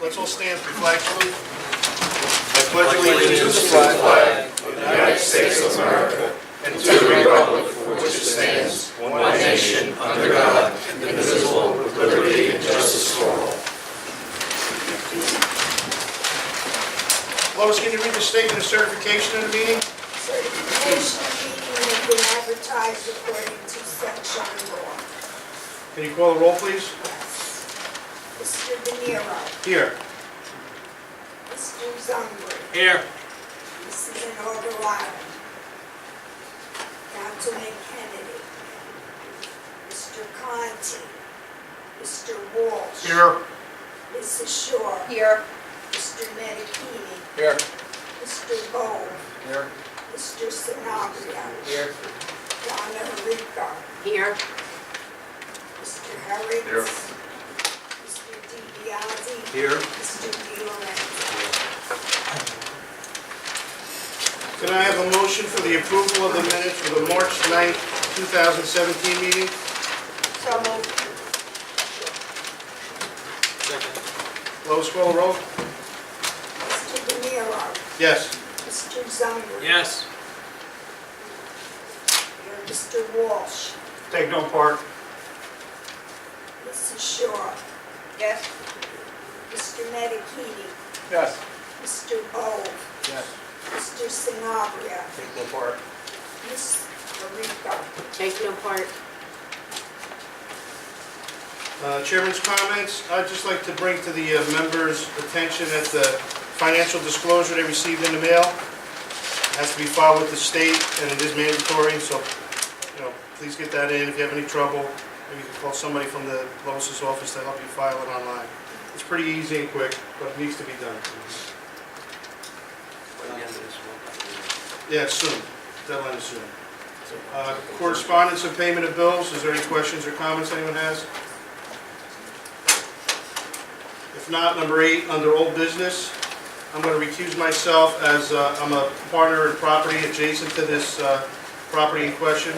Let's all stand for flag salute. I pledge allegiance to the flag of the United States of America and to the republic for which it stands, one nation, under God, indivisible, with liberty and justice for all. Lois, can you read the statement of certification of the meeting? Certification of meeting has been advertised according to sunshine law. Can you call the roll, please? Yes. Mr. De Niro. Here. Mr. Zungri. Here. Mrs. Inalderado. Councilman Kennedy. Mr. Conti. Mr. Walsh. Here. Mrs. Shaw. Here. Mr. Medikini. Here. Mr. Bowe. Here. Mr. Sanabria. Here. Donna Rico. Here. Mr. Herrings. Here. Mr. DiBiase. Here. Mr. Di Lorenzo. Can I have a motion for the approval of the minutes for the March 9th, 2017 meeting? So moved. Lois, call the roll. Mr. De Niro. Yes. Mr. Zungri. Yes. Mr. Walsh. Take no part. Mrs. Shaw. Yes. Mr. Medikini. Yes. Mr. Bowe. Yes. Mr. Sanabria. Take no part. Ms. Rico. Take no part. Chairman's comments. I'd just like to bring to the members' attention that the financial disclosure they received in the mail has to be filed with the state, and it is mandatory, so, please get that in. If you have any trouble, maybe you can call somebody from the Lois's office to help you file it online. It's pretty easy and quick, but it needs to be done. Yeah, soon. Deadline is soon. Correspondence and payment of bills. Is there any questions or comments anyone has? If not, number 8, under old business, I'm going to recuse myself as I'm a partner in property adjacent to this property in question.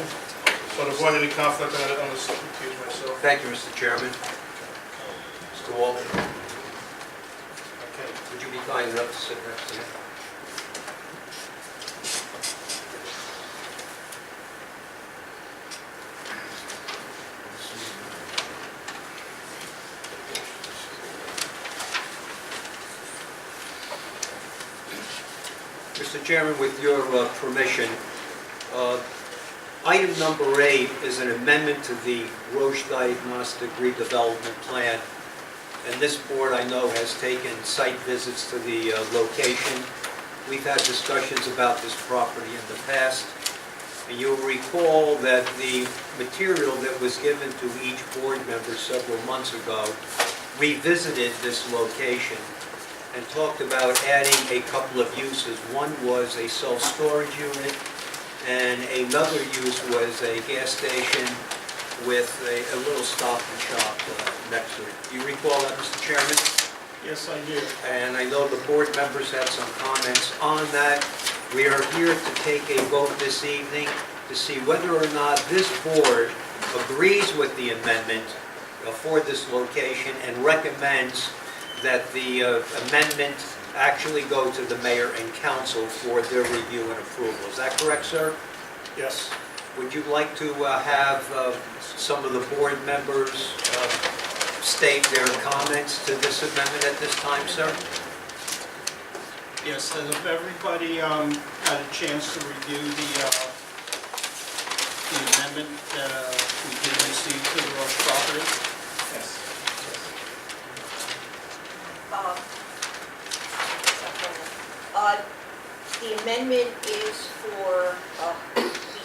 So to avoid any conflict, I'm going to recuse myself. Thank you, Mr. Chairman. Mr. Walton, Okay. would you be kind enough to sit next to me? Mr. Chairman, with your permission, item number 8 is an amendment to the Roche Diagnostic Redevelopment Plan. And this board, I know, has taken site visits to the location. We've had discussions about this property in the past. And you'll recall that the material that was given to each board member several months ago revisited this location and talked about adding a couple of uses. One was a self-storage unit, and another use was a gas station with a little stop and shop next to it. Do you recall that, Mr. Chairman? Yes, I do. And I know the board members had some comments on that. We are here to take a vote this evening to see whether or not this board agrees with the amendment for this location and recommends that the amendment actually go to the mayor and council for their review and approval. Is that correct, sir? Yes. Would you like to have some of the board members state their comments to this amendment at this time, sir? Yes, has everybody had a chance to review the amendment we did receive to the Roche property? Yes. The amendment is for,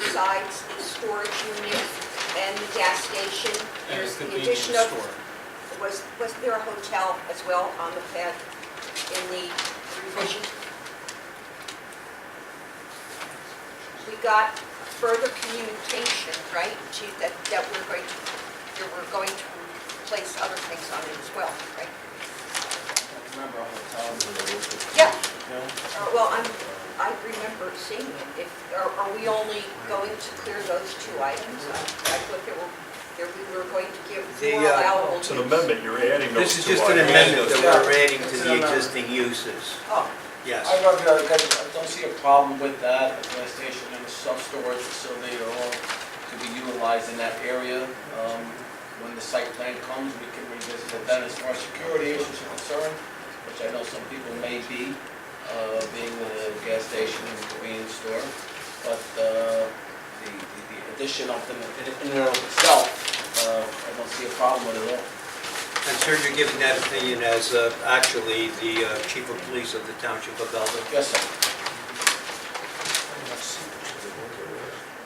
besides the storage unit and the gas station, And there's the the convenience addition of, store. was there a hotel as well on the pad in the revision? We got further communication, right, Chief, that we're going to place other things on it as well, right? Remember a hotel? Yeah. Well, I remember seeing it. Are we only going to clear those 2 items? I thought there were There we were going to give The, more allowable It's an use. amendment, you're adding those This is to just our... an amendment that we're adding to It's an the amendment. existing uses. Oh, Yes. I don't see a problem with that. The gas station and the self-storage facility are all to be utilized in that area. When the site plan comes, we can revisit it then. As far as security issues are concerned, which I know some people may be, being the gas station and the convenience store, but the addition of them in and of itself, I don't see a problem with it at all. And sir, you're giving that opinion as actually the chief of police of the township of Belleville. Yes, sir.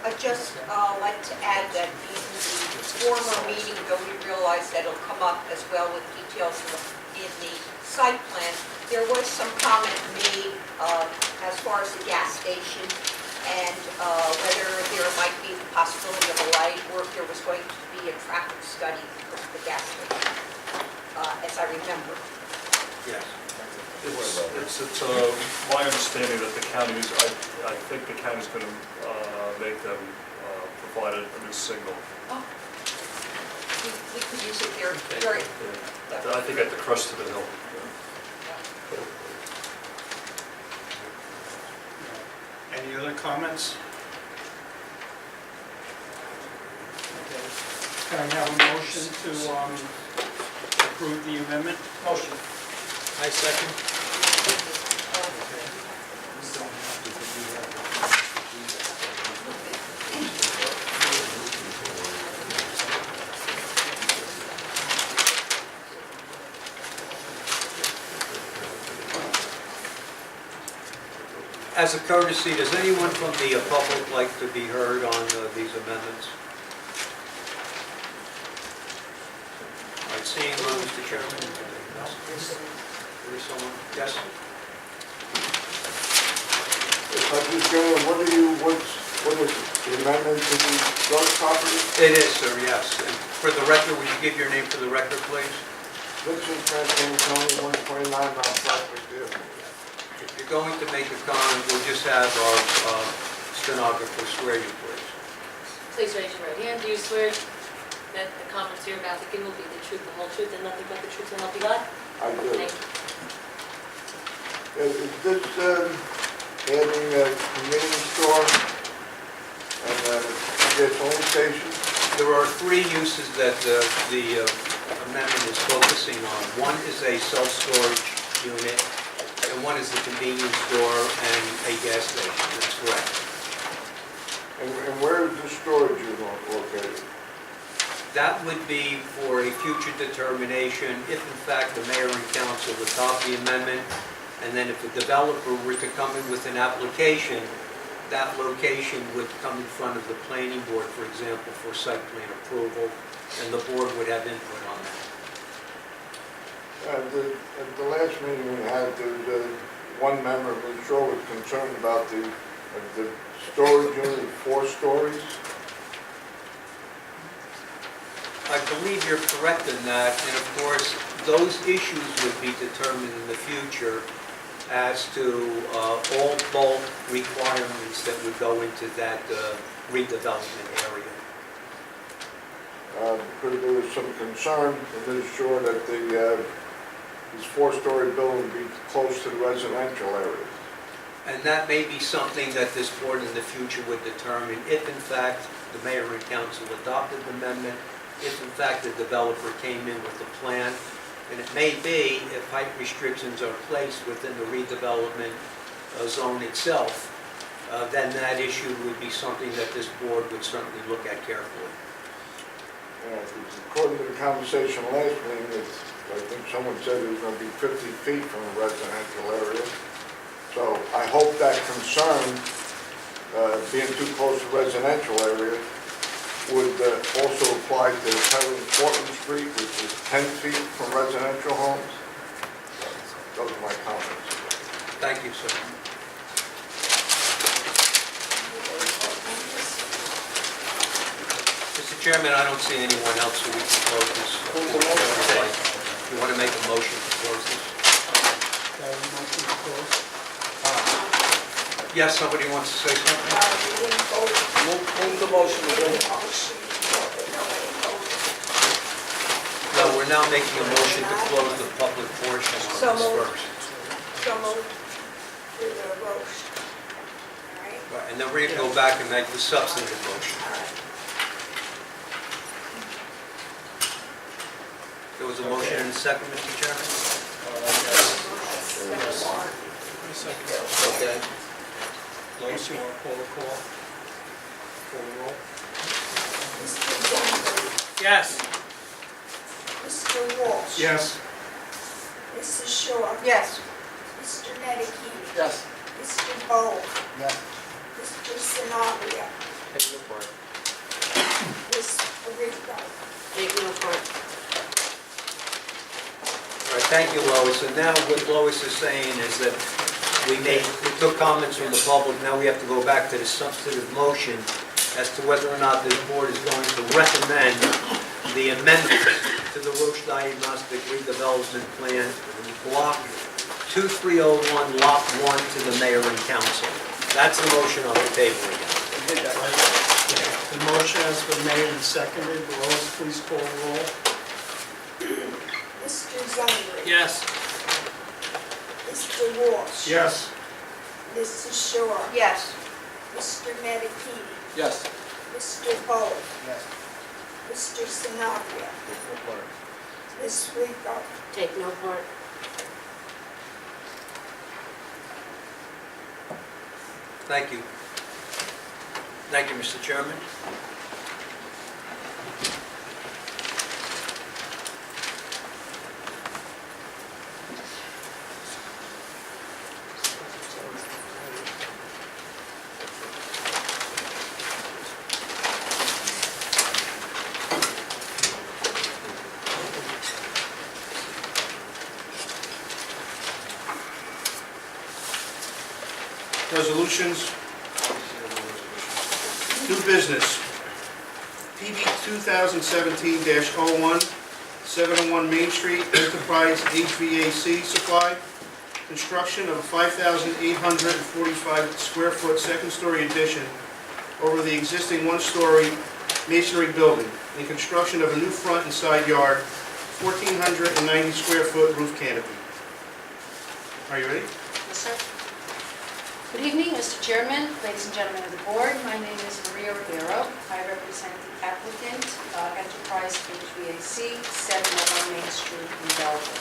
I'd just like to add that in the former meeting, though we realized that it'll come up as well with details in the site plan, there was some comment made as far as the gas station and whether there might be the possibility of a light or if there was going to be a traffic study for the gas station, as I remember. Yes. It's my understanding that the county is, I think the county's going to make them provide a new signal. Oh, we could use it there very, I think at the crest of the hill. Any other comments? Okay. Can I have a motion to approve the amendment? Motion. I second. As a courtesy, does anyone from the public like to be heard on these amendments? All right, seeing none, Mr. Chairman. There is someone? Yes? Mr. Chairman, what is it, the amendment to the drug property? It is, sir, yes. And for the record, would you give your name for the record, please? Vincent Frantantoni, 129 Mount Prospect Avenue. If you're going to make a comment, we'll just have our stenographer swear you, please. Please raise your right hand. Do you swear that the comments you're about to give will be the truth, the whole truth, and nothing but the truth to help you God? I do. Thank you. Is this adding a convenience store and a gasoline station? There are three uses that the amendment is focusing on. One is a self-storage unit, and one is a convenience store and a gas station. That's correct. And where is the storage unit located? That would be for a future determination if in fact the mayor and council adopt the amendment, and then if the developer were to come in with an application, that location would come in front of the planning board, for example, for site plan approval, and the board would have input on that. At the last meeting we had, there was one member who was concerned about the storage unit, 4 stories. I believe you're correct in that, and of course, those issues would be determined in the future as to all bulk requirements that would go into that redevelopment area. Because there was some concern, and it's sure that this 4-story building would be close to the residential area. And that may be something that this board in the future would determine if in fact the mayor and council adopted the amendment, if in fact the developer came in with a plan. And it may be, if height restrictions are placed within the redevelopment zone itself, then that issue would be something that this board would certainly look at carefully. According to the conversation last meeting, I think someone said it was going to be 50 feet from the residential area. So I hope that concern, being too close to the residential area, would also apply to 7 Portland Street, which is 10 feet from residential homes. Those are my comments. Thank you, sir. Mr. Chairman, I don't see anyone else, so we can close this. You want to make a motion to close this? Can I have a motion to close? Yes, somebody wants to say something? Move the motion. Any motion, nobody voted. we're now making a motion to close the public portion So on this moved. first. So moved. For the Roche. All right? Right, and then we're going to go back and make the substantive motion. All right. There was a motion and a second, Mr. Chairman? Okay. Lois, you want to call the call? Call the roll? Mr. Zandri. Yes. Mr. Walsh. Yes. Mrs. Shaw. Yes. Mr. Medikini. Yes. Mr. Bowl. Yes. Mr. Sanabria. Take your part. Ms. Rico. Take no part. All right, thank you, Lois. And now what Lois is saying is that we took comments from the public, now we have to go back to the substantive motion as to whether or not this board is going to recommend the amendment to the Roche Diagnostic Redevelopment Plan, Block 2301, Lot 1, to the mayor and council. That's the motion on the table again. The motion has been made and seconded. Lois, please call the roll. Mr. Zandri. Yes. Mr. Walsh. Yes. Mrs. Shaw. Yes. Mr. Medikini. Yes. Mr. Bowl. Yes. Mr. Sanabria. Ms. Rico. Take no part. Thank you. Thank you, Mr. Chairman. Resolutions. New business. PB 2017-01, 701 Main Street, Enterprise HVAC Supply. Construction of a 5,845 square foot second-story addition over the existing one-story masonry building. And construction of a new front and side yard, 1,490 square foot roof canopy. Are you ready? Yes, sir. Good evening, Mr. Chairman, ladies and gentlemen of the board. My name is Maria Rivero. I represent the applicant, Enterprise HVAC, 701 Main Street in Belleville.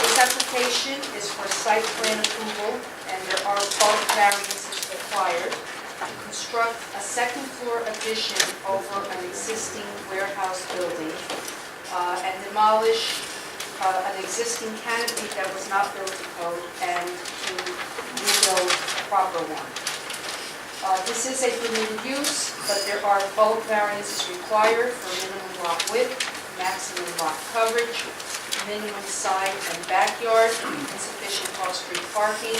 This application is for site plan approval, and there are bulk variances required to construct a second-floor addition over an existing warehouse building and demolish an existing canopy that was not built to code and to rebuild a proper one. This is a permitted use, but there are bulk variances required for minimum lot width, maximum lot coverage, minimum side and backyard, insufficient off-street parking,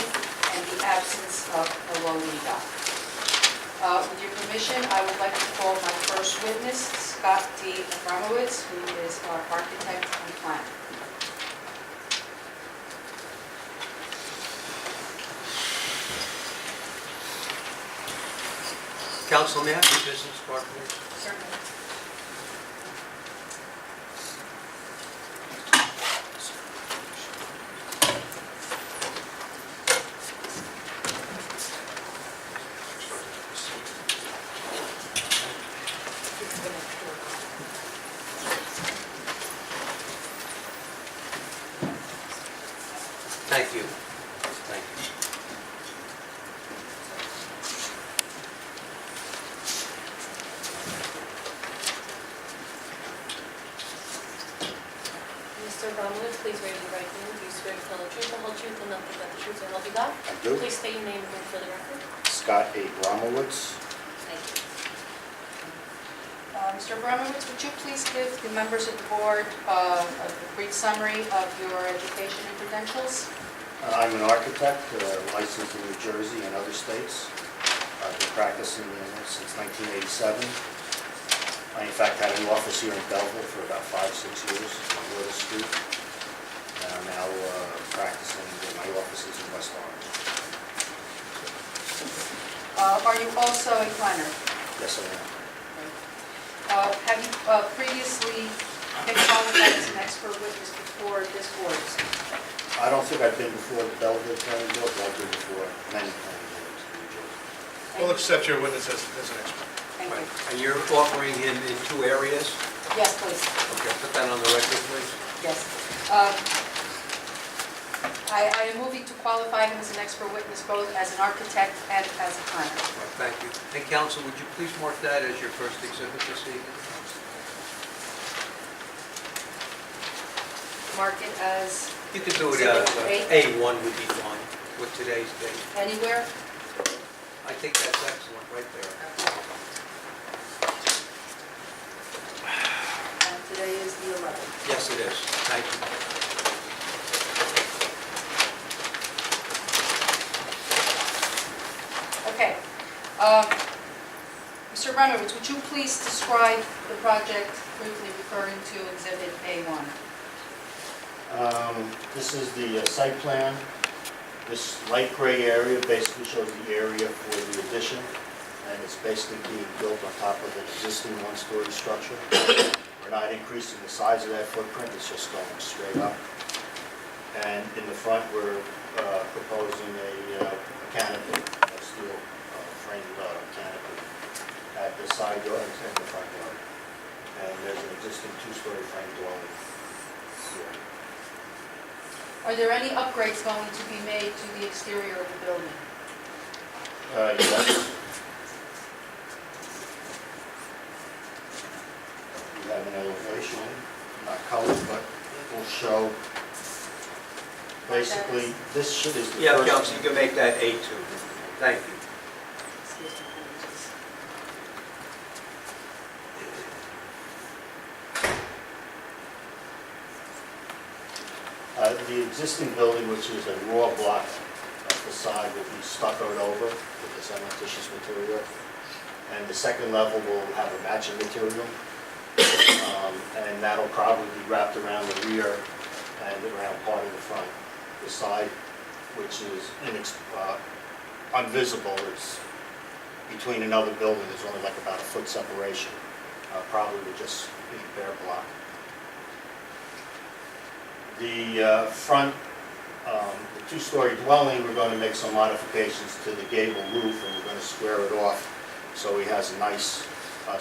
and the absence of a loading dock. With your permission, I would like to call my first witness, Scott D. Abramowitz, who is our architect and planner. Council, may I have your business card, please? Certainly. Thank you. Thank you. Mr. Abramowitz, please raise your right hand. Do you swear to tell the truth, the whole truth, and nothing but the truth, so help you God? I do. Please state your name again for the record. Scott A. Gromowitz. Thank you. Mr. Abramowitz, would you please give the members of the board a brief summary of your education and credentials? I'm an architect, licensed in New Jersey and other states. I've been practicing since 1987. I in fact had an office here in Belleville for about 5-6 years on Water Street. And I'm now practicing in my offices in West Orange. Are you also a planner? Yes, I am. Have you previously been qualified as an expert witness before this board? I don't think I've been before the Belleville planning board, but I've been before many planning boards in New Jersey. We'll accept your witness as an expert. Thank you. And you're offering him in 2 areas? Yes, please. Okay, put that on the record, please. Yes. I am moving to qualify him as an expert witness both as an architect and as a planner. Well, thank you. And counsel, would you please mark that as your first exhibit this evening? Mark it as You could do it Exhibit as A1 would be fine with today's date. anywhere. I think that's excellent right there. And today is the 11th. Yes, it is. Thank you. Okay. Mr. Abramowitz, would you please describe the project briefly referring to Exhibit A1? This is the site plan. This light gray area basically shows the area for the addition, and it's basically being built on top of an existing one-story structure. We're not increasing the size of that footprint, it's just going straight up. And in the front, we're proposing a canopy, a steel framed canopy at the side yard and the front yard. And there's an existing 2-story frame dwelling here. Are there any upgrades going to be made to the exterior of the building? Yes. We have an elevation, not colored, but it will show, basically, this is the first... Yeah, counsel, you can make that A2. Thank you. The existing building, which is a raw block facade, will be stuccoed over with the cementitious material. And the second level will have a matching material. And that'll probably be wrapped around the rear and around part of the front. The side, which is unvisible, it's between another building, there's only like about a foot separation. Probably would just be bare block. The front, the 2-story dwelling, we're going to make some modifications to the gable roof, and we're going to square it off so he has a nice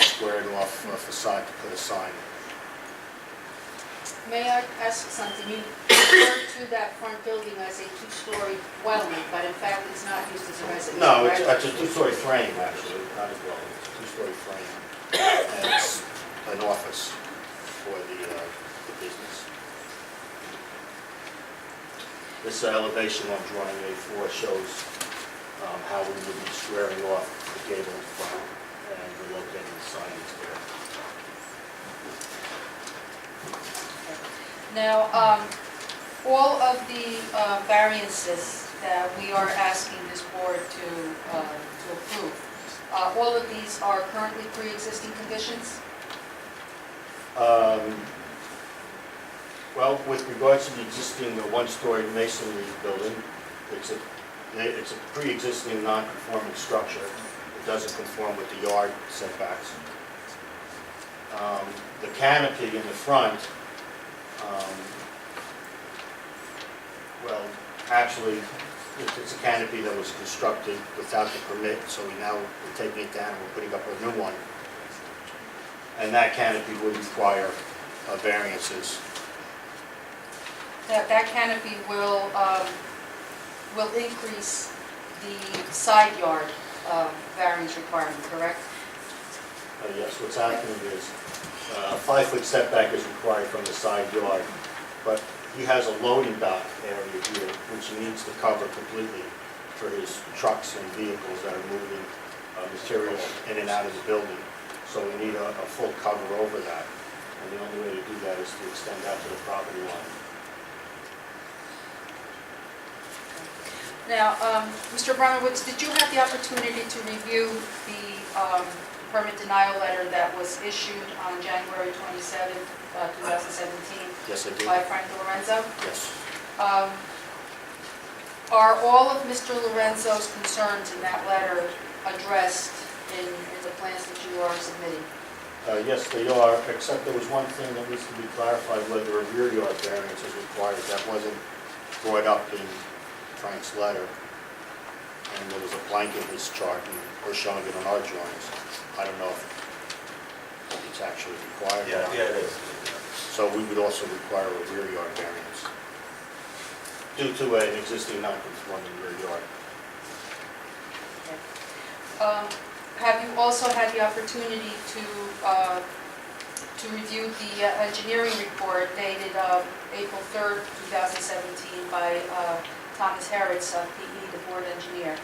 squared off facade to put a sign. May I ask something? You refer to that front building as a 2-story dwelling, but in fact it's not used as a residence. No, it's correct? a 2-story frame, actually, not a dwelling. It's a 2-story frame. And it's an office for the business. This elevation on drawing A4 shows how we would be squaring off the gable in front and we're locating the signage there. Now, all of the variances that we are asking this board to approve, all of these are currently pre-existing conditions? Well, with regards to the existing 1-story masonry building, it's a pre-existing non-conforming structure. It doesn't conform with the yard setbacks. The canopy in the front, well, actually, it's a canopy that was constructed without the permit, so we're taking it down and we're putting up a new one. And that canopy would require variances. That canopy will increase the side yard variance requirement, correct? Yes, what's happening is a 5-foot setback is required from the side yard, but he has a loading dock area here, which he needs to cover completely for his trucks and vehicles that are moving material in and out of the building. So we need a full cover over that, and the only way to do that is to extend out to the property line. Now, Mr. Abramowitz, did you have the opportunity to review the permit denial letter that was issued on January 27, 2017? Yes, I do. By Frank Lorenzo? Yes. Are all of Mr. Lorenzo's concerns in that letter addressed in the plans that you are submitting? Yes, they are, except there was one thing that needs to be clarified, whether a rear yard variance is required. That wasn't brought up in Frank's letter, and there was a blank in his chart, and we're showing it on our drawings. I don't know if it's actually required or not. Yeah, it is. So we would also require a rear yard variance due to an existing non-conforming rear yard. Have you also had the opportunity to review the engineering report dated April 3rd, 2017 by Thomas Harris, PE, the board engineer?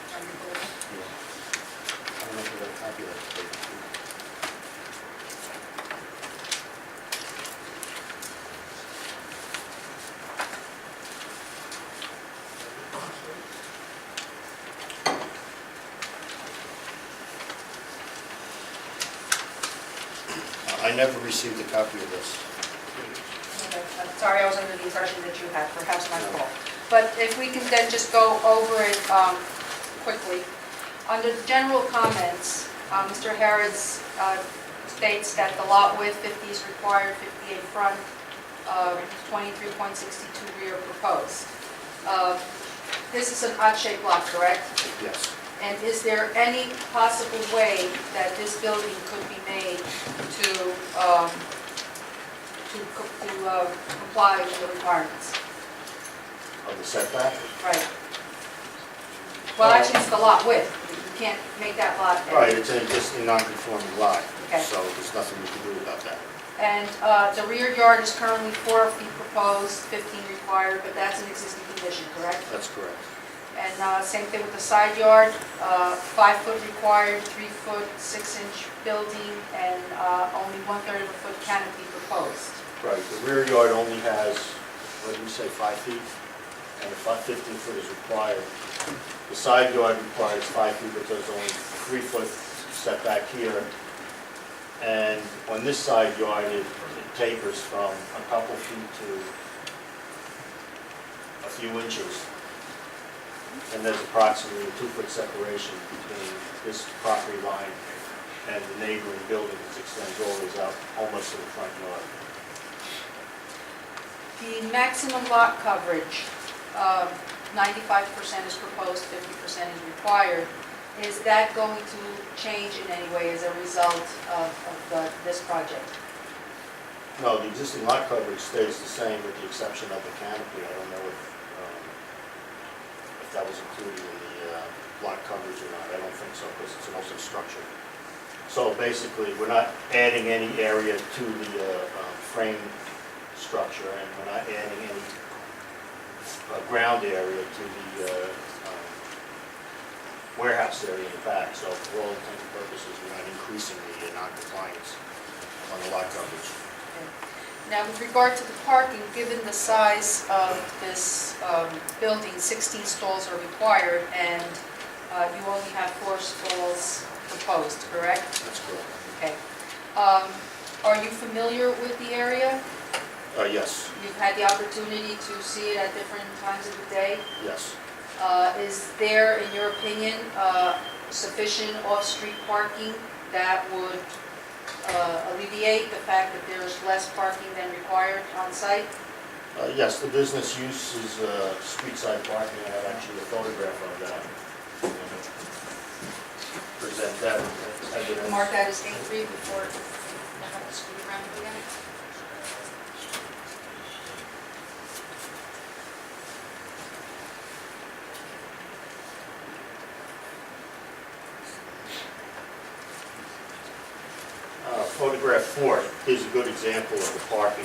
I don't know if you got a copy of that. I never received a copy of this. Okay, I'm sorry, I was under the impression that you had, perhaps my fault. But if we can then just go over it quickly. Under the general comments, Mr. Harrods states that the lot width 50 is required, 58 front, 23.62 rear proposed. This is an odd-shaped lot, correct? Yes. And is there any possible way that this building could be made to comply with the requirements? Of the setback? Right. Well, actually, it's the lot width. You can't make that lot. Right, it's an existing non-conforming lot, Okay. so there's nothing we can do about that. And the rear yard is currently 4 feet proposed, 15 required, but that's an existing condition, correct? That's correct. And same thing with the side yard, 5 foot required, 3 foot, 6-inch building, and only 1/3 of a foot canopy proposed. Right, the rear yard only has, what did we say, 5 feet? And the 15 foot is required. The side yard requires 5 feet, but there's only 3 foot setback here. And on this side yard, it tapers from a couple feet to a few inches. And there's approximately a 2-foot separation between this property line and the neighboring building, which extends all the way out almost to the front yard. The maximum lot coverage, 95% is proposed, 50% is required. Is that going to change in any way as a result of this project? No, the existing lot coverage stays the same with the exception of the canopy. I don't know if that was included in the lot coverage or not. I don't think so, because it's an open structure. So basically, we're not adding any area to the frame structure, and we're not adding any ground area to the warehouse area in the back. So for all intents and purposes, we're not increasing the non-compliance on the lot coverage. Now, with regard to the parking, given the size of this building, 16 stalls are required, and you only have 4 stalls proposed, correct? That's correct. Okay. Are you familiar with the area? Yes, You've had the opportunity to see it at different times of the day? yes. Is there, in your opinion, sufficient off-street parking that would alleviate the fact that there's less parking than required on site? Yes, the business use is street-side parking. I have actually a photograph of that. Present that as evidence. Mark that as A3 before I have to scoot around again. Photograph 4 is a good example of the parking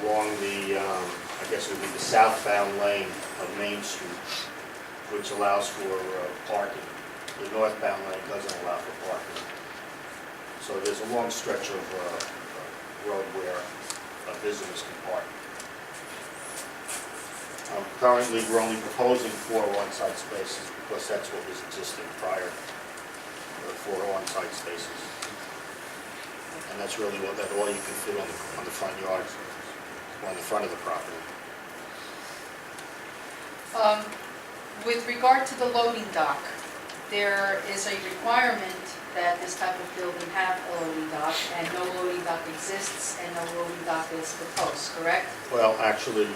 along the, I guess it would be the southbound lane of Main Street, which allows for parking. The northbound lane doesn't allow for parking. So there's a long stretch of road where visitors can park. Currently, we're only proposing 4 on-site spaces because that's what was existing prior, 4 on-site spaces. And that's really all you can fit on the front yard, on the front of the property. With regard to the loading dock, there is a requirement that this type of building have a loading dock, and no loading dock exists, and no loading dock is proposed, correct? Well, actually,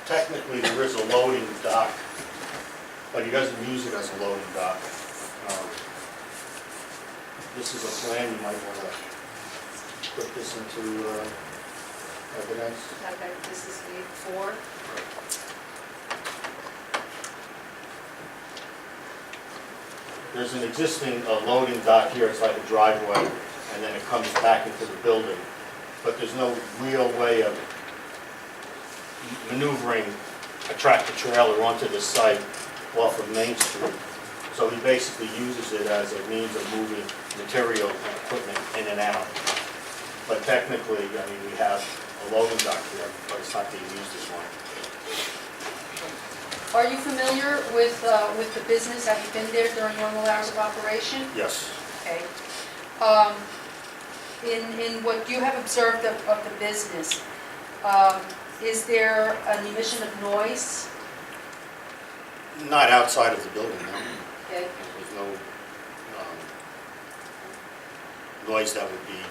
technically, there is a loading dock, but he doesn't use it as a loading dock. This is a plan, you might want to put this into evidence. Okay, this is the 4. There's an existing loading dock here, it's like a driveway, and then it comes back into the building. But there's no real way of maneuvering a tractor trailer onto the site off of Main Street. So he basically uses it as a means of moving material and equipment in and out. But technically, I mean, we have a loading dock here, but it's not being used as one. Are you familiar with the business? Have you been there during normal hours of operation? Yes. Okay. In what you have observed of the business, is there an emission of noise? Not outside of the building, no. Okay. There's no noise that would be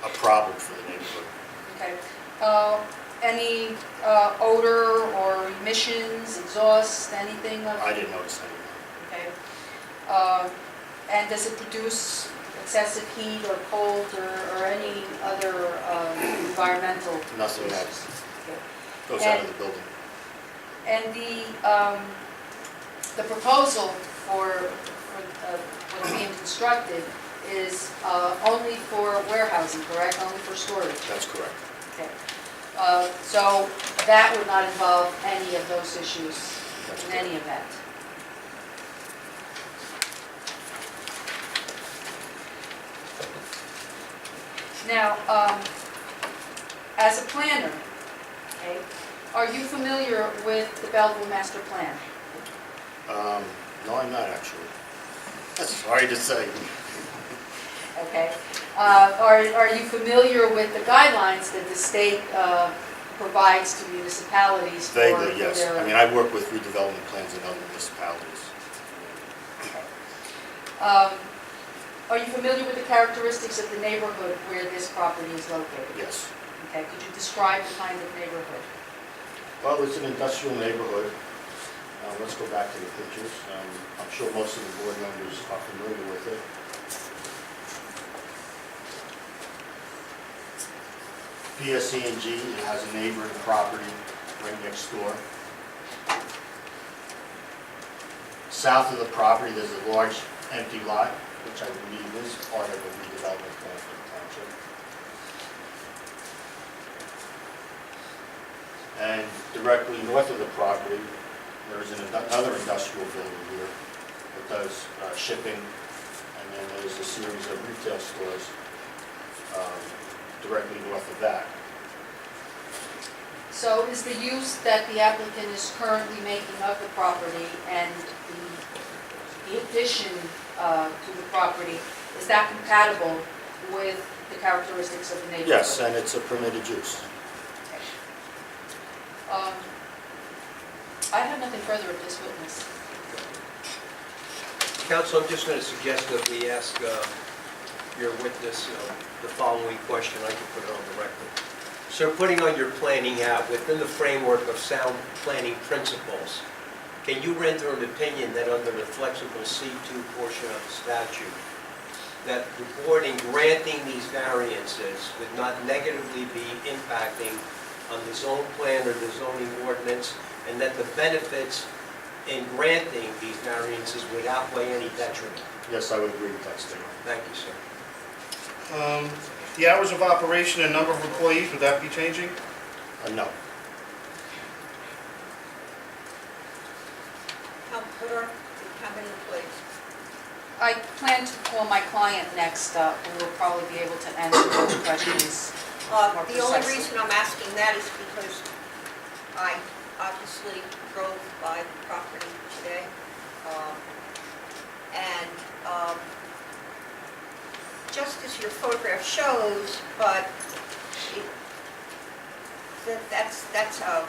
a problem for the neighborhood. Okay. Any odor or emissions, exhaust, anything of? I didn't notice anything. Okay. And does it produce excessive heat or cold or any other environmental? Nothing that issues? Okay. goes out of the building. And the proposal for what's being constructed is only for warehousing, correct? Only for storage? That's correct. Okay. So that would not involve any of those issues That's in correct. any event? Now, as a planner, okay, are you familiar with the Belleville Master Plan? No, I'm not actually. That's sorry to say. Okay. Are you familiar with the guidelines that the state provides to municipalities for Vaguely, yes. their- I mean, I work with redevelopment plans in other municipalities. Are you familiar with the characteristics of the neighborhood where this property is located? Yes. Okay, could you describe the kind of neighborhood? Well, it's an industrial neighborhood. Let's go back to the pictures. I'm sure most of the board members are familiar with it. PSE&G, it has a neighboring property right next door. South of the property, there's a large empty lot, which I believe is part of a redevelopment plan for the township. And directly north of the property, there is another industrial building here that does shipping, and then there's a series of retail stores directly north of that. So is the use that the applicant is currently making of the property and the addition to the property, is that compatible with the characteristics of the neighborhood? Yes, and it's a permitted use. I have nothing further of this witness. Counsel, I'm just going to suggest that we ask your witness the following question. I can put it on the record. Sir, putting on your planning hat within the framework of sound planning principles, can you render an opinion that under the flexible C2 portion of the statute, that the board in granting these variances would not negatively be impacting on the zone plan or the zoning ordinance, and that the benefits in granting these variances would outweigh any detriment? Yes, I would agree with that statement. Thank you, sir. The hours of operation and number of employees, would that be changing? No. How many employees? I plan to call my client next, who will probably be able to answer those questions more The only precisely. reason I'm asking that is because I obviously drove by the property today. Just as your photograph shows, but that's a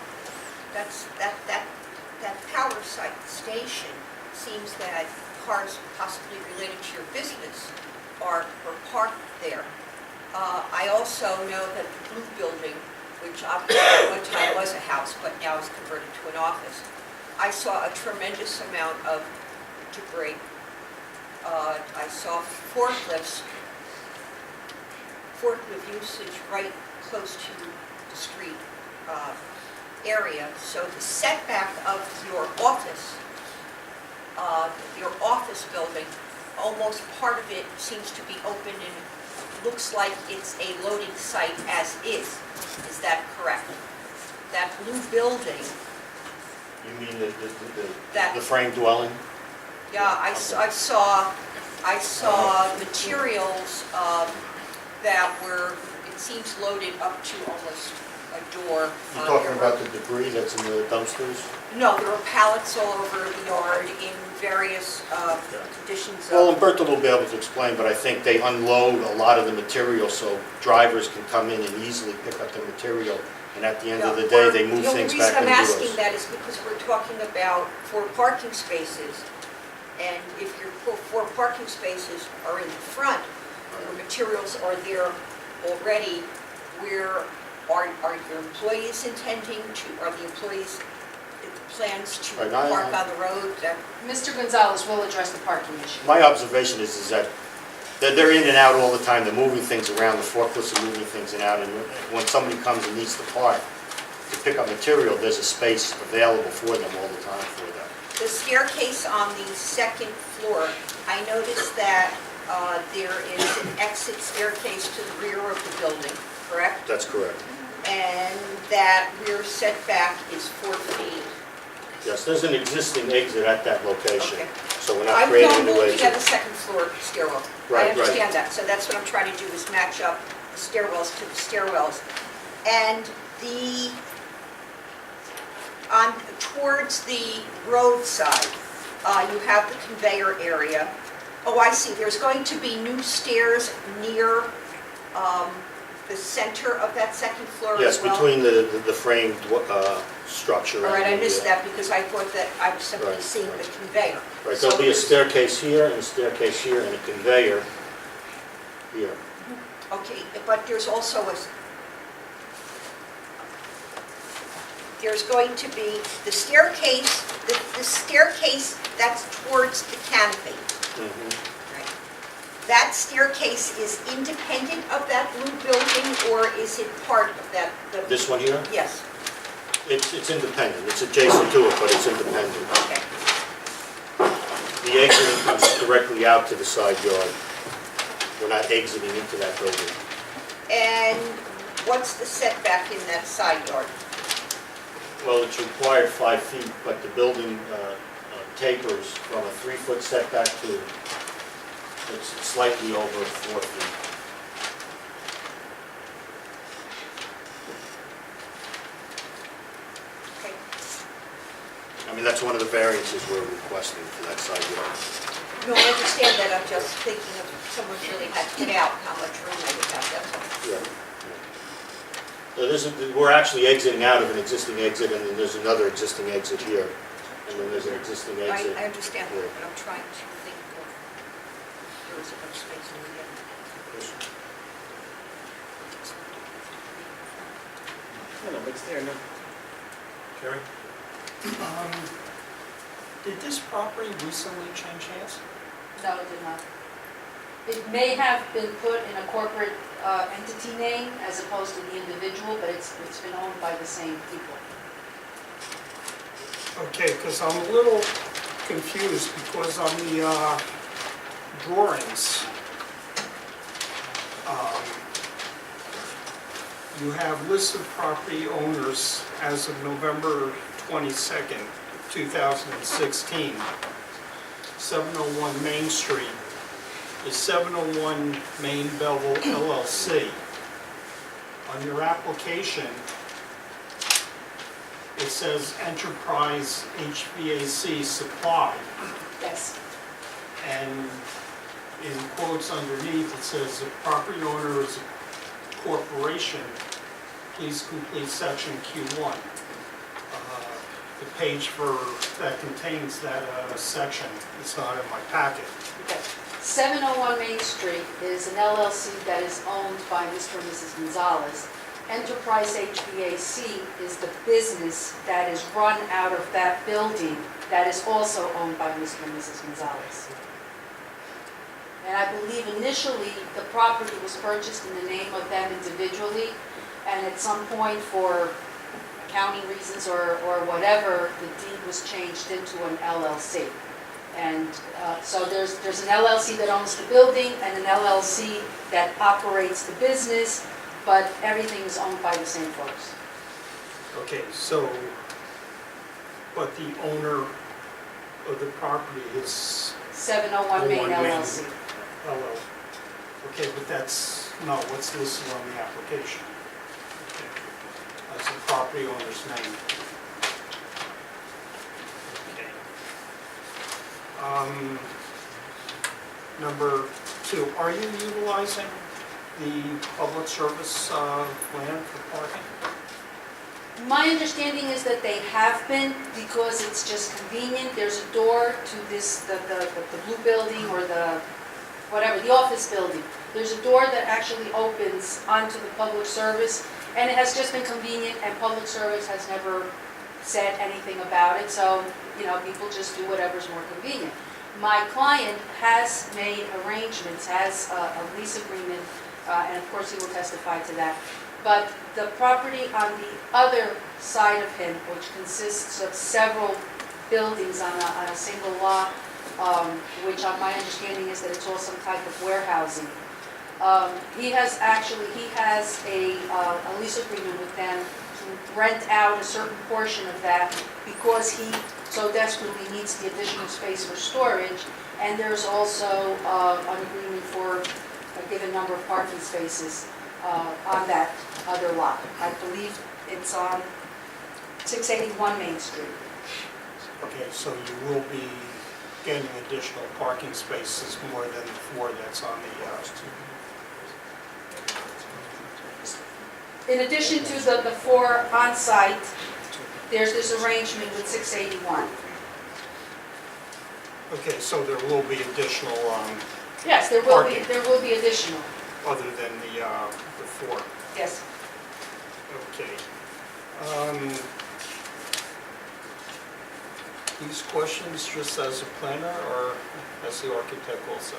that power site station seems that cars possibly related to your business are parked there. I also know that the Blue Building, which obviously at one time was a house, but now is converted to an office, I saw a tremendous amount of debris. I saw forklift usage right close to the street area. So the setback of your office building, almost part of it seems to be open and looks like it's a loading site as is. Is that correct? That blue building, You mean That- the frame dwelling? yeah, I saw materials that were, it seems loaded up to almost a door. You're talking about the debris that's in the dumpsters? No, there were pallets all over the yard in various conditions Well, of... and Bertha will be able to explain, but I think they unload a lot of the material so drivers can come in and easily pick up the material, and at the end of the day, they move things back The only reason I'm asking indoors. that is because we're talking about 4 parking spaces, and if your 4 parking spaces are in the front, your materials are there already, where are your employees intending to, are the employees, plans to Right, I- park on the road? Mr. Gonzalez will address the parking issue. My observation is that they're in and out all the time, they're moving things around, the forklifts are moving things in and out, and when somebody comes and needs to park to pick up material, there's a space available for them all the time for that. The staircase on the 2nd floor, I noticed that there is an exit staircase to the rear of the building, correct? That's correct. And that rear setback is 4 feet. Yes, there's an existing exit at that location, Okay. so we're I'm not creating a not new looking at the exit. 2nd floor stairwell. Right, I right. understand that, so that's what I'm trying to do, is match up the stairwells to the stairwells. And towards the roadside, you have the conveyor area. Oh, I see, there's going to be new stairs near the center of that 2nd floor Yes, as well? between the framed structure. All right, I and the, missed that because I thought that I was simply Right, seeing right. the conveyor. Right, So there'll be a there's- staircase here, and a staircase here, and a conveyor here. Okay, but there's also there's going to be the staircase that's towards the canopy. Mhm. Right. That staircase is independent of that blue building, or is it part of that? This one here? Yes, It's independent, it's adjacent to it, but it's independent. okay. The exiting comes directly out to the side yard. We're not exiting into that building. And what's the setback in that side yard? Well, it's required 5 feet, but the building tapers from a 3-foot setback to, it's slightly over 4 feet. Okay. I mean, that's one of the variances we're requesting for that side yard. No, I understand that, I'm just thinking of if someone really had to get out, how much room they would have, that's all. Yeah. So we're actually exiting out of an existing exit, and then there's another existing exit here, and then there's an existing exit. I understand, Yeah. but I'm trying to think of, there was enough space in the end. It's there now. Jerry? Did this property recently change hands? No, it did not. It may have been put in a corporate entity name as opposed to the individual, but it's been owned by the same people. Okay, because I'm a little confused because on the drawings, you have listed property owners as of November 22nd, 2016. 701 Main Street is 701 Main Belleville LLC. On your application, it says Enterprise HVAC Supply, Yes. and in quotes underneath, it says the property owner is a corporation. Please complete section Q1. the page that contains that section. It's not in my packet. Okay. 701 Main Street is an LLC that is owned by Mr. and Mrs. Gonzalez. Enterprise HVAC is the business that is run out of that building that is also owned by Mr. and Mrs. Gonzalez. And I believe initially the property was purchased in the name of them individually, and at some point for accounting reasons or whatever, the deed was changed into an LLC. And so there's an LLC that owns the building and an LLC that operates the business, but everything is owned by the same folks. Okay, so, but the owner of the property is 701 Main 01 Main. LLC. Okay, but that's not what's listed on the application. Okay. That's the property owner's name. Okay. Number 2, are you utilizing the public service land for parking? My understanding is that they have been, because it's just convenient. There's a door to this, the blue building or the, whatever, the office building. There's a door that actually opens onto the public service, and it has just been convenient, and public service has never said anything about it, so, you know, people just do whatever's more convenient. My client has made arrangements, has a lease agreement, and of course he will testify to that. But the property on the other side of him, which consists of several buildings on a single lot, which on my understanding is that it's all some type of warehousing. He has a lease agreement with them to rent out a certain portion of that because he so desperately needs the additional space for storage. And there's also an agreement for a given number of parking spaces on that other lot. I believe it's on 681 Main Street. Okay, so you will be getting additional parking spaces more than the 4 that's on the, In addition to the 4 on-site, there's this arrangement with 681. okay, so there will be additional, Yes, there will be additional, other than the 4. yes. Okay. These questions just as a planner or as the architect also?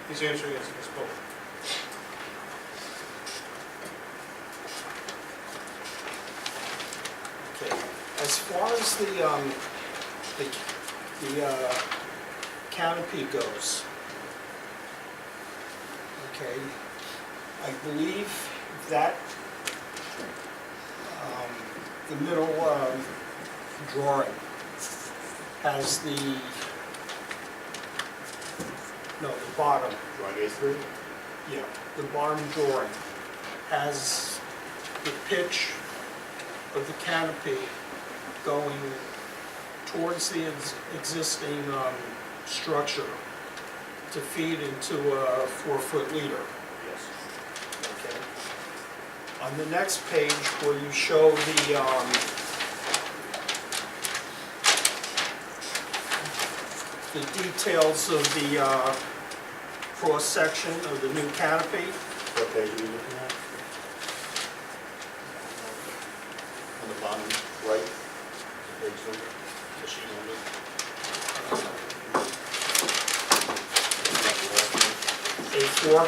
He's answering as both. Okay. As far as the canopy goes, okay, I believe that the middle drawing has the bottom. Drawing A3? Yeah, the bottom drawing has the pitch of the canopy going towards the existing structure to feed into a 4-foot leader. Yes. Okay. On the next page where you show the details of the cross-section of the new canopy, What page are you looking at? On the bottom right, page number, the sheet number. A4.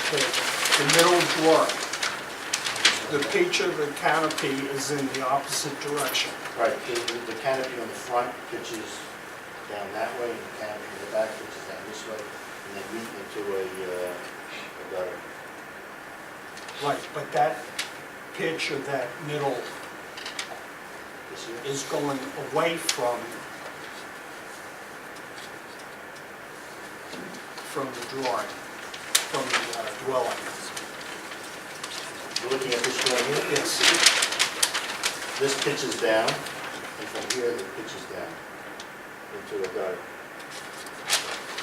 Okay, the middle drawer. The pitch of the canopy is in the opposite direction. Right, the canopy on the front pitches down that way, and the canopy in the back pitches down this way, and then meet into a gutter. Right, but that pitch of that middle This here? is going away from the drawing, from the dwelling. You're looking at this drawing here? Yes. This pitches down, and from here, the pitches down into a gutter.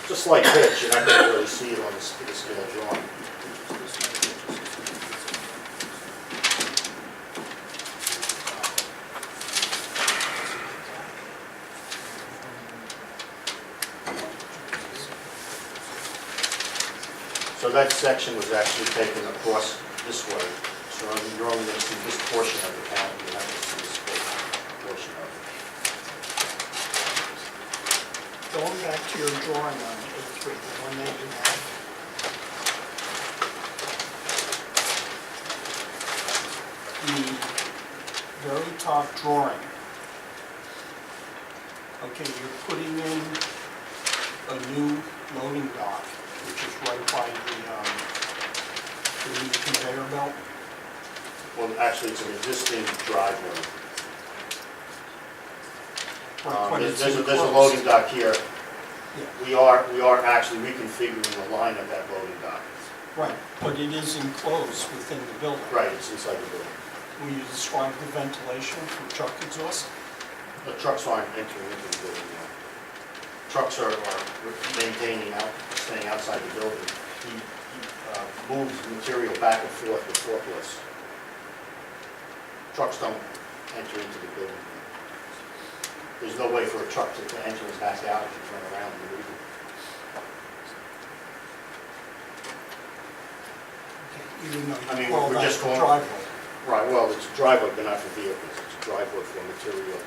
It's a slight pitch, you're not going to really see it on the scale drawing. So that section was actually taken across this way. So you're only going to see this portion of the canopy, you're not going to see this portion of it. Going back to your drawing on A3, the one that you have. The very top drawing. Okay, you're putting in a new loading dock, which is right by the new conveyor belt. Well, actually, it's an existing driveway. When it's There's a enclosed. loading dock here. Yeah. We are actually reconfiguring the line of that loading dock. Right, but it is enclosed within the building. Right, it's inside the building. Will you describe the ventilation from truck exhaust? The trucks aren't entering into the building yet. Trucks are staying outside the building. He moves material back and forth with forklifts. Trucks don't enter into the building yet. There's no way for a truck to enter and back out if you turn around and move it. Okay, even though I mean, you call we're that just the going- driveway. Right, well, it's a driveway, but not for vehicles. It's a driveway for material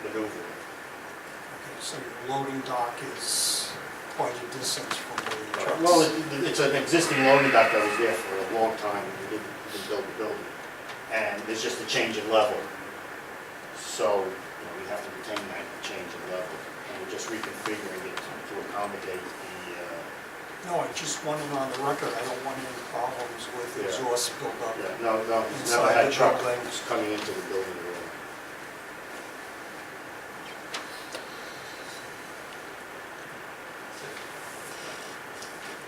maneuvering. Okay, so your loading dock is quite a distance from where your trucks... Well, it's an existing loading dock that was there for a long time. We didn't build the building. And there's just a change in level. So, we have to retain that change in level. And we're just reconfiguring it to accommodate the, No, I just wanted on the record, I don't want any problems with Yeah. exhaust buildup. no, it's never Inside had the trucks building. coming into the building at all.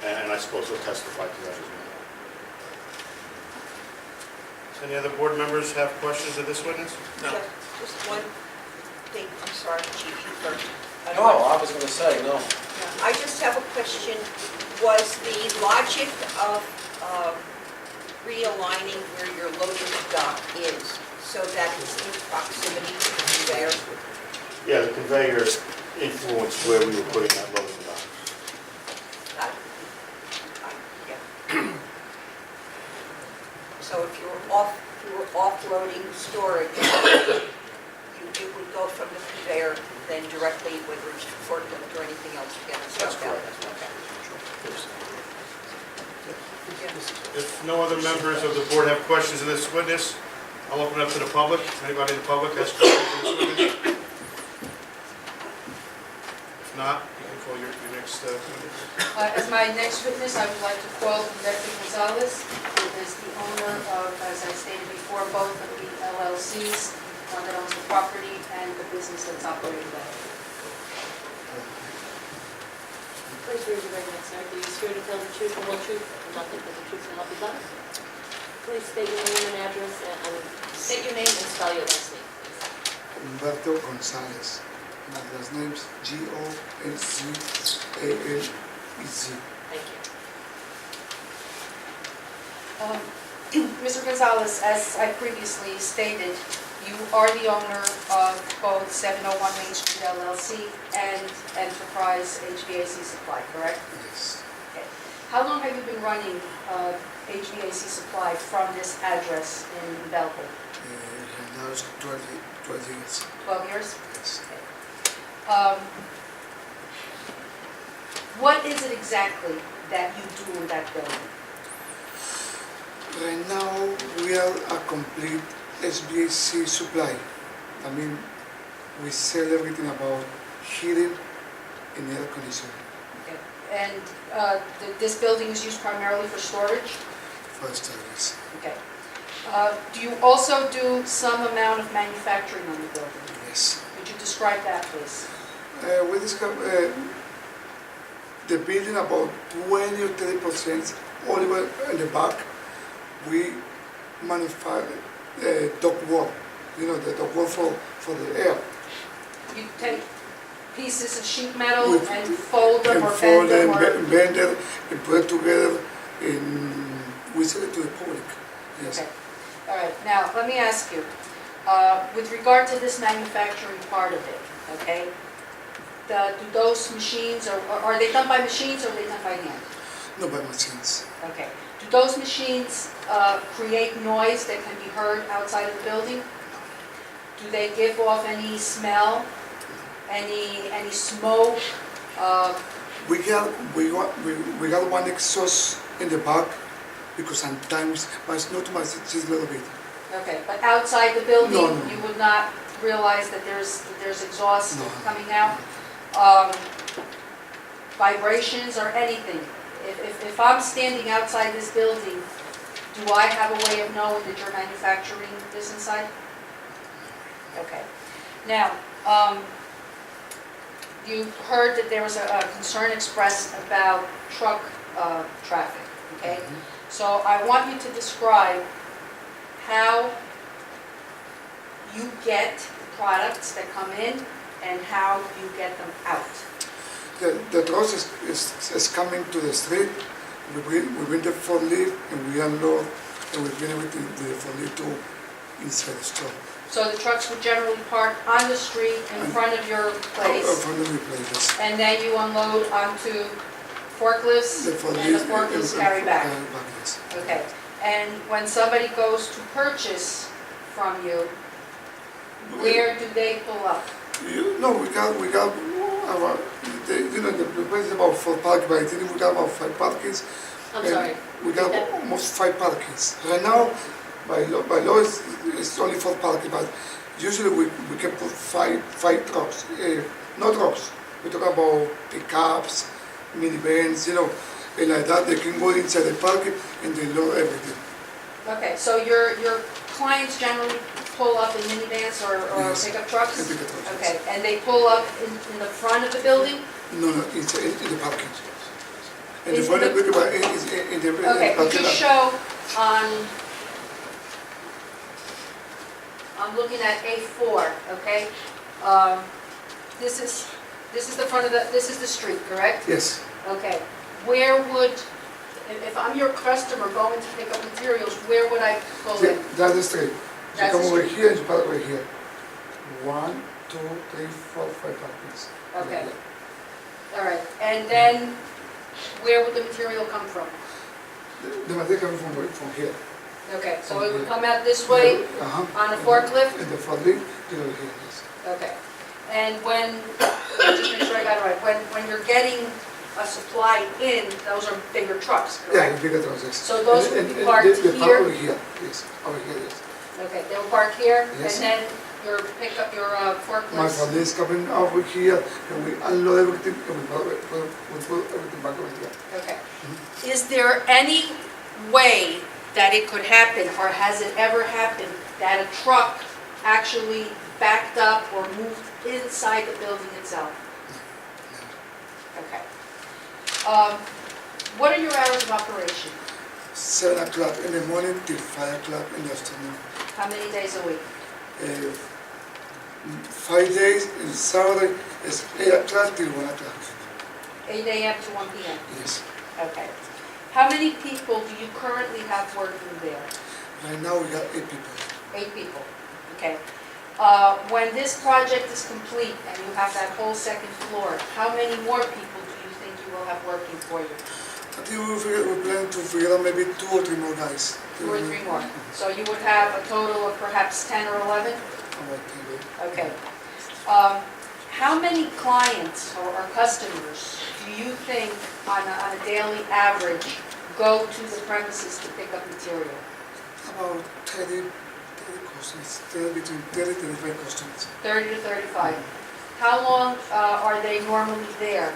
And I suppose we'll testify to that as well. Any other board members have questions of this witness? Just one thing, I'm sorry, Chief, you first. No, I was gonna say, no. I just have a question. Was the logic of realigning where your loading dock is so that it's in proximity to the conveyor? Yeah, the conveyor influenced where we were putting that loading dock. Yeah. So if you were offloading storage, you would go from the conveyor then directly, whether it's forklift or anything else, to get the That's stuff out? correct. If no other members of the board have questions of this witness, I'll open it up to the public. Anybody in the public has questions of this witness? If not, you can call your next witness. As my next witness, I would like to call Humberto Gonzalez, who is the owner of, as I stated before, both of the LLCs, one that owns the property and the business that's operating that. Please raise your right hand, sir. Do you swear to tell the truth, the whole truth, and nothing but the truth to help you God? Please state your name and address, and state your name and spell your last name, please. Humberto Gonzalez. My last name's Gonzalez. Thank you. Mr. Gonzalez, as I previously stated, you are the owner of both 701 Main Street LLC and Enterprise HVAC Supply, correct? Yes. Okay. How long have you been running HVAC Supply from this address in Belleville? Now it's 12 years. 12 years? Yes. What is it exactly that you do in that building? Right now we are a complete HVAC supply. I mean, we sell everything about heating and air conditioning Okay. And this building is used primarily for storage? for starters. Okay. Do you also do some amount of manufacturing on the building? Yes. Could you describe that, please? We discovered the building about 20 or 30% over in the back. We manufacture ductwork, the ductwork for the air. You take pieces of sheet metal With- and fold them And or fold bend them them, or... bend them, and put it together, and we sell it to the public. Yes. Okay. All right. Now, let me ask you, with regard to this manufacturing part of it, okay? Do those machines, are they done by machines or are they done by hand? No, by machines. Okay. Do those machines create noise that can be heard outside of the building? Do they give off any smell, any smoke? We got one exhaust in the back because sometimes, but it's not too much, it's just a little bit. Okay, but outside the building, No, no. you would not realize that there's exhaust No. coming out? Vibrations or anything? If I'm standing outside this building, do I have a way of knowing that you're manufacturing this inside? Okay. Now, you heard that there was a concern expressed about truck traffic, okay? So I want you to describe how you get the products that come in and how you get them out. The truck is coming to the street, we bring the forklift and we unload and we bring everything to the forklift to inside the store. So the trucks would generally park on the street in front of your place, From the place. and then you unload onto forklifts, and the forklifts carry back. Yes. Okay, and when somebody goes to purchase from you, where do they pull up? No, we got our, the place is about 4 parking, but I think we got about 5 parkings. I'm And sorry. We got almost 5 parkings. Right now, by law it's only 4 parking, but usually we can put five trucks, no trucks. We talk about pickups, minivans, and like that, they can go inside the parking and they load everything. Okay, so your clients generally pull up in minivans or Yes. pickup trucks? And pickup trucks, Okay, and they pull up in the front of the building? No, it's in the parking. And the Is front the- of the parking is in the Okay, could parking you lot. show on, I'm looking at A4, okay? This is the front of this is the street, correct? Yes. Okay, where would, if I'm your customer going to pick up materials, where would I pull in? That's the street. You That's come the over street. here and you park right here. 1, 2, 3, 4, 5 parkings. Okay. All right, and then where would the material come from? The material comes from here. Okay, so it would come out this way on a forklift? And the forklift, here, yes. Okay. And when, just make sure I got it right, when you're getting a supply in, those are bigger trucks, Yeah, correct? bigger trousers. So those would be And parked they park here? over here, yes, over here, yes. Okay, they'll park here, and Yes. then your pickup, your My forklifts? forklift is coming over here, and we unload everything, and we put everything back over here. Okay. Is there any way that it could happen, or has it ever happened, that a truck actually backed up or moved inside the building itself? Okay. What are your hours of operation? 7 o'clock in the morning till 5 o'clock in the afternoon. How many days a week? 5 days, and Saturday is 8 o'clock till 1 o'clock. 8 a.m. to 1 p.m.? Yes. Okay. How many people do you currently have working there? Right now we got 8 people. 8 people, okay. When this project is complete and you have that whole second floor, how many more people do you think you will have working for you? I think we plan to figure out maybe 2 or 3 more guys. 2 or 3 more. So you would have a total of perhaps 10 or 11? Okay. How many clients or customers do you think on a daily average go to the premises to pick up material? About 30 customers, between 30 and 35 customers. 30 to 35. How long are they normally there?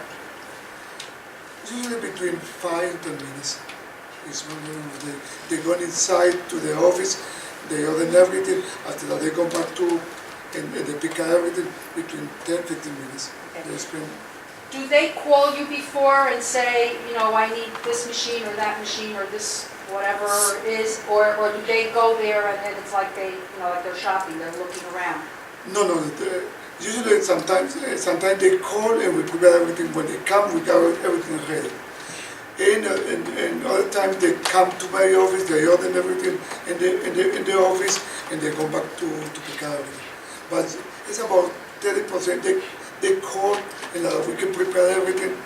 Usually between 5 and 10 minutes. It's when they go inside to the office, they order everything, after that they come back to and they pick up everything between 10 and 15 minutes. Okay. They spend, Do they call you before and say, I need this machine or that machine or this whatever it is, or do they go there and it's like like they're shopping, they're looking around? no, usually sometimes they call and we prepare everything. When they come, we got everything ready. And other times they come to my office, they order everything in the office, and they go back to pick up everything. But it's about 30%. They call and we can prepare everything,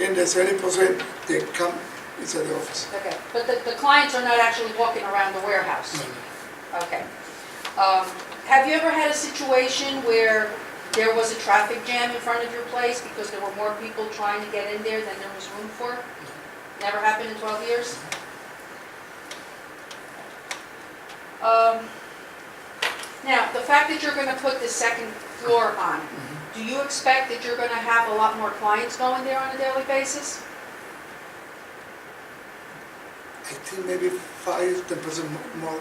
and the 70% they come inside the office. Okay, but the clients are not actually walking around the warehouse? No, no. Okay. Have you ever had a situation where there was a traffic jam in front of your place because there were more people trying to get in there than there was room for? Never happened in 12 years? Now, the fact that you're going to put the second floor on, do you expect that you're going to have a lot more clients going there on a daily basis? I think maybe 5-10% more.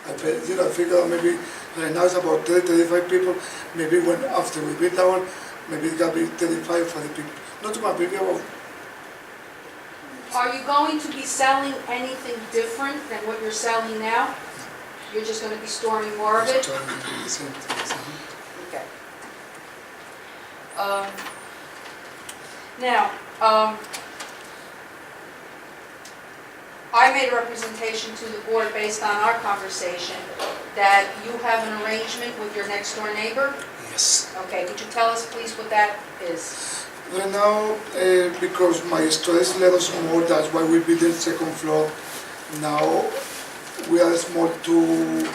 I bet, I figure maybe right now it's about 35 people. Maybe when after we build that one, maybe it's gonna be 35 for the people. Not too much, maybe about. Are you going to be selling anything different than what you're selling now? You're just going to be storing more of it? Okay. Now, I made a representation to the board based on our conversation that you have an arrangement with your next door neighbor? Yes. Okay, could you tell us please what that is? Right now, because my storage level is small, that's why we build the second floor. Now, we are small to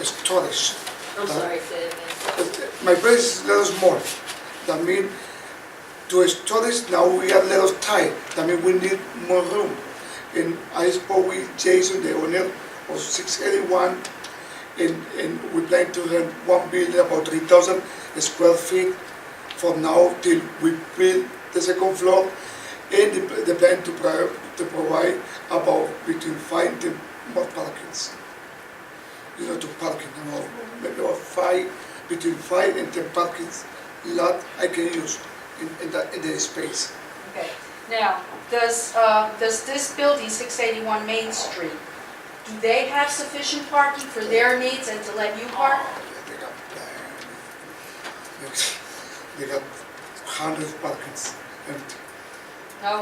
storage. I'm sorry, say it again. My place is little small. That means to storage now we are little tight. That means we need more room. And I spoke with Jason, the owner of 681, and we plan to rent one building about 3,000 square feet from now till we build the second floor. And the plan to provide about between 5 and 10 more parkings. To parking, maybe about between 5 and 10 parkings lot I can use in the space. Okay. Now, does this building, 681 Main Street, do they have sufficient parking for their needs and to let you park? They got hundreds of parkings empty.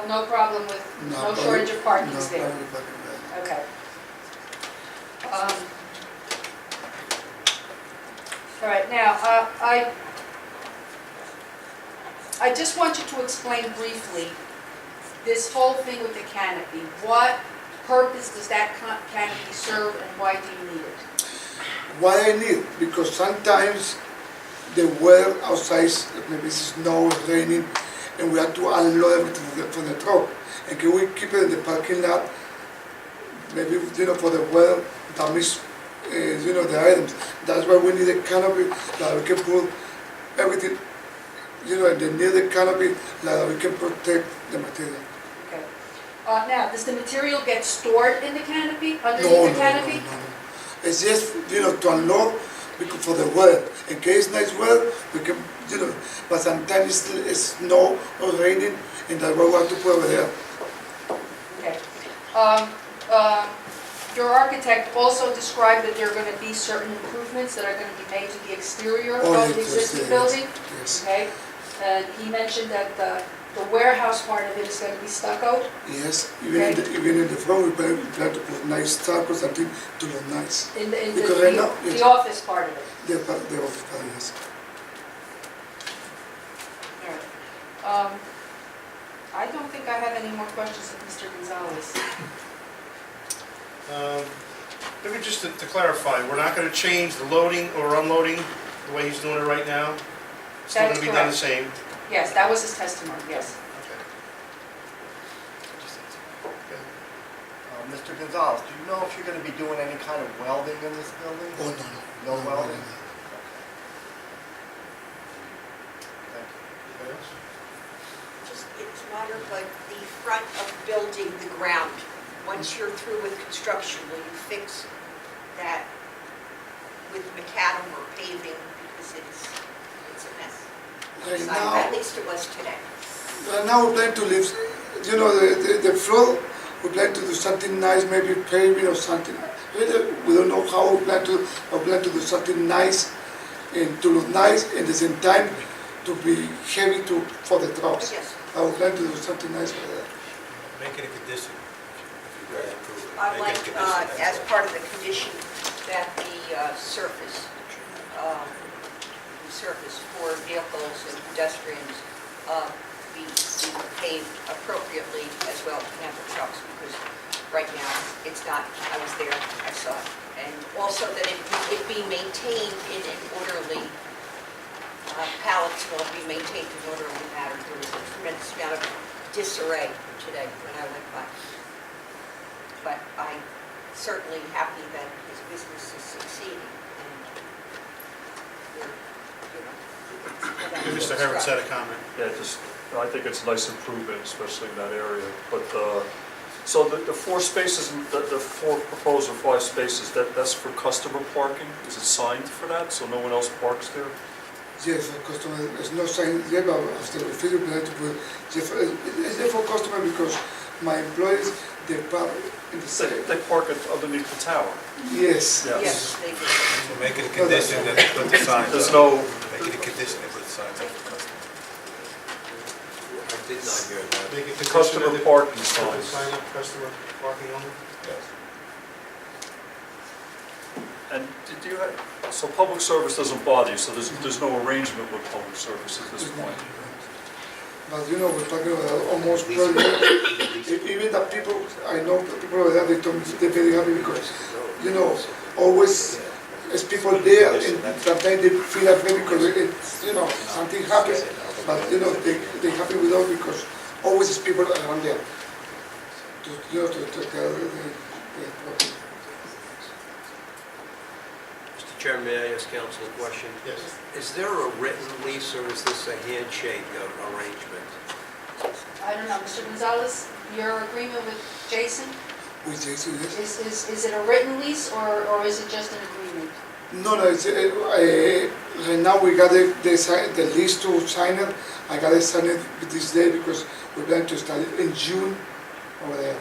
No problem with, no shortage of parkings there? No parking there. Okay. All right, now, I just want you to explain briefly this whole thing with the canopy. What purpose does that canopy serve and why do you need it? Why I need? Because sometimes the weather outside, maybe it's snow, it's raining, and we have to unload everything from the truck. And can we keep it in the parking lot? Maybe, for the weather, damage, the items. That's why we need a canopy that we can put everything, and near the canopy that we can protect the material. Okay. Now, does the material get stored in the canopy, underneath the canopy? No. It's just, to unload because for the weather. In case nice weather, we can, but sometimes it's snow or raining, and that's why we have to put over there. Okay. Your architect also described that there are going to be certain improvements that are going to be made to the exterior of the existing building. Yes. Okay. He mentioned that the warehouse part of it is going to be stuccoed. Yes, even in the front, we plan to put nice stucco, something to look nice. In Because right now, the office part of it. The office part, yes. All right. I don't think I have any more questions of Mr. Gonzalez. Maybe just to clarify, we're not going to change the loading or unloading the way he's doing it right now? Still going to be done the same? Yes, that was his testimony, yes. Okay. Mr. Gonzalez, do you know if you're going to be doing any kind of welding in this building? Oh, No welding? Thank you. Anybody else? Just, it's a matter of like the front of building, the ground. Once you're through with construction, will you fix that with macadam or paving because it's a mess? Right So, now, at least it was today. right now we plan to leave, the floor, we plan to do something nice, maybe paving or something. Really, we don't know how we plan to do something nice and to look nice and at the same time to be heavy for the trucks. Yes. I would plan to do something nice for that. Make it a condition. I'd like, as part of the condition, that the surface for vehicles and pedestrians be paved appropriately as well to handle trucks, because right now, it's not, I was there, I saw it. And also that it be maintained in an orderly, pallets will be maintained in an orderly manner. There was a tremendous amount of disarray today when I went by. But I'm certainly happy that his business is succeeding. And we're, you know, Mr. Harris had a comment. Yeah, I think it's a nice improvement, especially in that area. But, so the 4 spaces, the 4 proposed or 5 spaces, that's for customer parking? Is it signed for that, so no one else parks there? Yes, for customer, there's no sign yet, but after the video, we have to put, it's there for customer because my employees, they park in the side. They park it underneath the tower. Yes. Yes, they do. So make it a condition that they put the signs up. There's no, Make it a condition they put the signs up for customers. I did not hear that. Make it the condition customer that they parking put the signs. sign up, customer parking only. Yes. and did you have, so public service doesn't bother you, so there's no arrangement with public service at this point? But you know, we're talking about almost 12 years. Even the people, I know the people over there, they told me they're very happy because, you know, always there's people there and sometimes they feel afraid because it's, you know, something happens. But, you know, they're happy with us because always there's people around there. To, you know, to tell the problem. Mr. Chairman, may I ask council a question? Yes. Is there a written lease or is this a handshake arrangement? I don't know, Mr. Gonzalez, your agreement with Jason, With Jason, yes. is it a written lease or is it just an agreement? No, it's, right now we got the list to sign it. I got to sign it this day because we plan to start it in June over there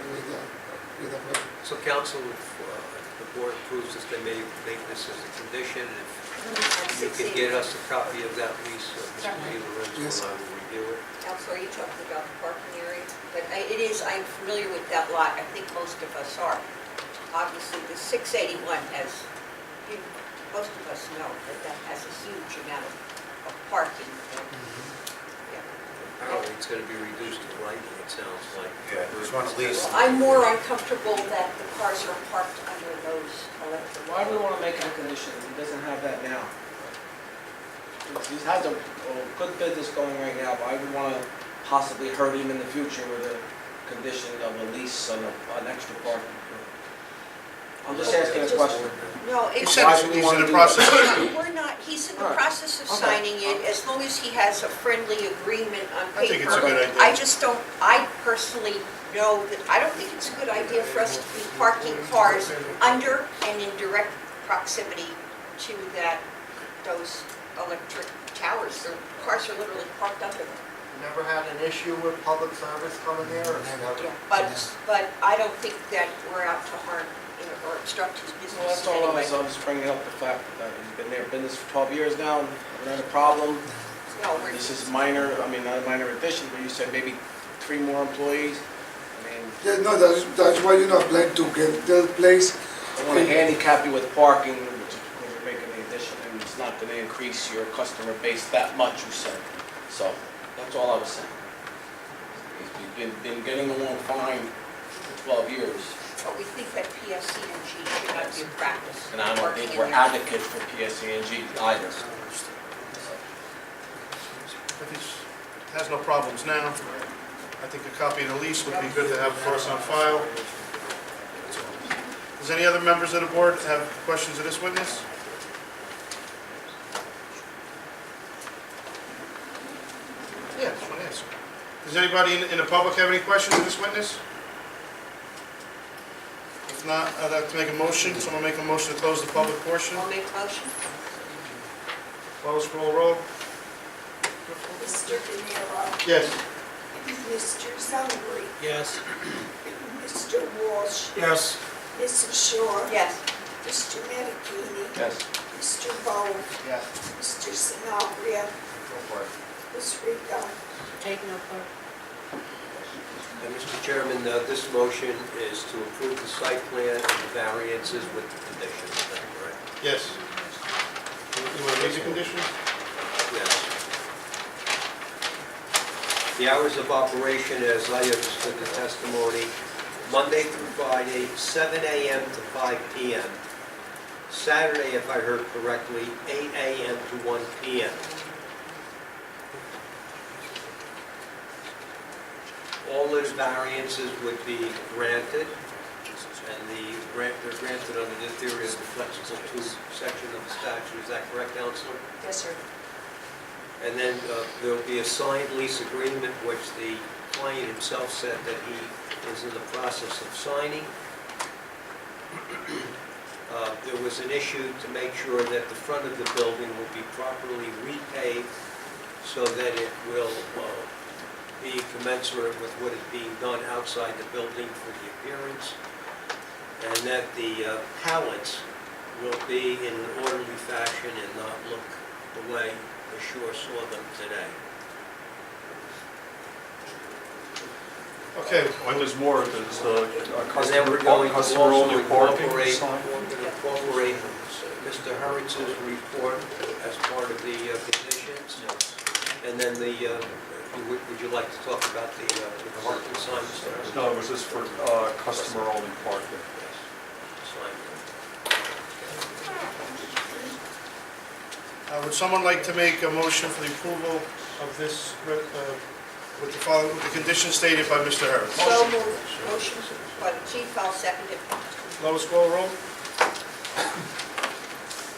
with the project. So council, if the board approves this, they may make this as a condition. If you could get us a copy of that lease, Mr. Di Lorenzo Yes. and I will review it. Council, are you talking about the parking area? But it is, I'm familiar with that lot, I think most of us are. Obviously, the 681 has, most of us know that that has a huge amount of parking. Apparently, it's going to be reduced to lighting, it sounds like. Yeah, just want to lease. I'm more uncomfortable that the cars are parked under those electric. Why do we want to make it a condition? He doesn't have that now. He has a good business going right now, but I would want to possibly hurt him in the future with a condition of a lease on an extra parking. I'm just asking a question. No, He it's, said he's in the process. we're not, he's in the Alright. process of Okay. signing it, as long as he has a friendly agreement on paper. I think it's a good idea. I just don't, I personally know that, I don't think it's a good idea for us to be parking cars under and in direct proximity to those electric towers. The cars are literally parked under them. Never had an issue with public service coming there? Or never? But I don't think that we're out to harm, or obstruct his business Well, that's in all any I way. was, I'm just bringing up the fact that he's been there, business for 12 years now, and never had a problem. No, we're This is minor, I mean, not a minor addition, but you said maybe 3 more employees. I mean, Yeah, no, that's why you know, I plan to get the place. I want to handicap you with parking, which is when we're making the addition, and it's not going to increase your customer base that much, you said. So, that's all I was saying. He's been getting along fine for 12 years, But we think that PSC&G should not be a practice. and I don't Working think in we're there. advocates for PSC&G either. If he has no problems now, I think a copy of the lease would be good to have for us on file. Does any other members of the board have questions of this witness? Yeah, just want to ask. Does anybody in the public have any questions of this witness? If not, I'd like to make a motion. Someone make a motion to close the public portion. I'll make a motion. Close, call roll. Mr. De Niro, Yes. Mr. Zungri, Yes. Mr. Walsh, Yes. Mrs. Shore, Yes. Mr. Medikini, Yes. Mr. Bo, Yes. Mr. Sanabria, Go for it. Ms. Rico. Take no part. Mr. Chairman, this motion is to approve the site plan and the variances with the conditions, is that correct? Yes. You want to read the conditions? Yes. The hours of operation, as I understood the testimony, Monday through Friday, 7 a.m. to 5 p.m. Saturday, if I heard correctly, 8 a.m. to 1 p.m. All those variances would be granted, and they're granted under the theory of the flexible two section of the statute. Is that correct, Counselor? Yes, sir. And then there'll be a signed lease agreement, which the client himself said that he is in the process of signing. There was an issue to make sure that the front of the building will be properly repaved so that it will be commensurate with what is being done outside the building for the appearance, and that the pallets will be in an orderly fashion and not look the way the shore saw them today. Okay, When there's more, there's the And then we're going to also customer-only parking incorporate, sign. Mr. Hurwitz's report as part of the conditions. And then would you like to talk about the parking sign, Mr. Hurwitz? No, it was just for customer-only parking. Yes. Sign. would someone like to make a motion for the approval of this, with the following, with the conditions stated by Mr. Harris? So moved. Motion by the chief, I'll second it. Lois, call roll?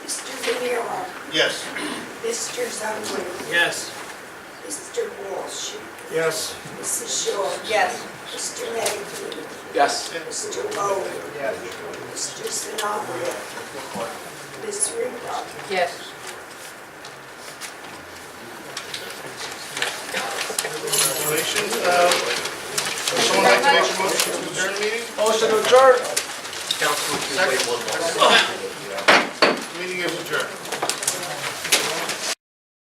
Mr. Venero, Yes. Mr. Zungrin, Yes. Mr. Walsh, Yes. Mrs. Shaw, Yes. Mr. Hagan, Yes. Mr. Bowman, Mr. Sanabria, Ms. Ripa. Yes. Congratulations. Would someone like to make a motion to adjourn the meeting? Motion to adjourn. Councilman, can you wait one moment? Meeting is adjourned.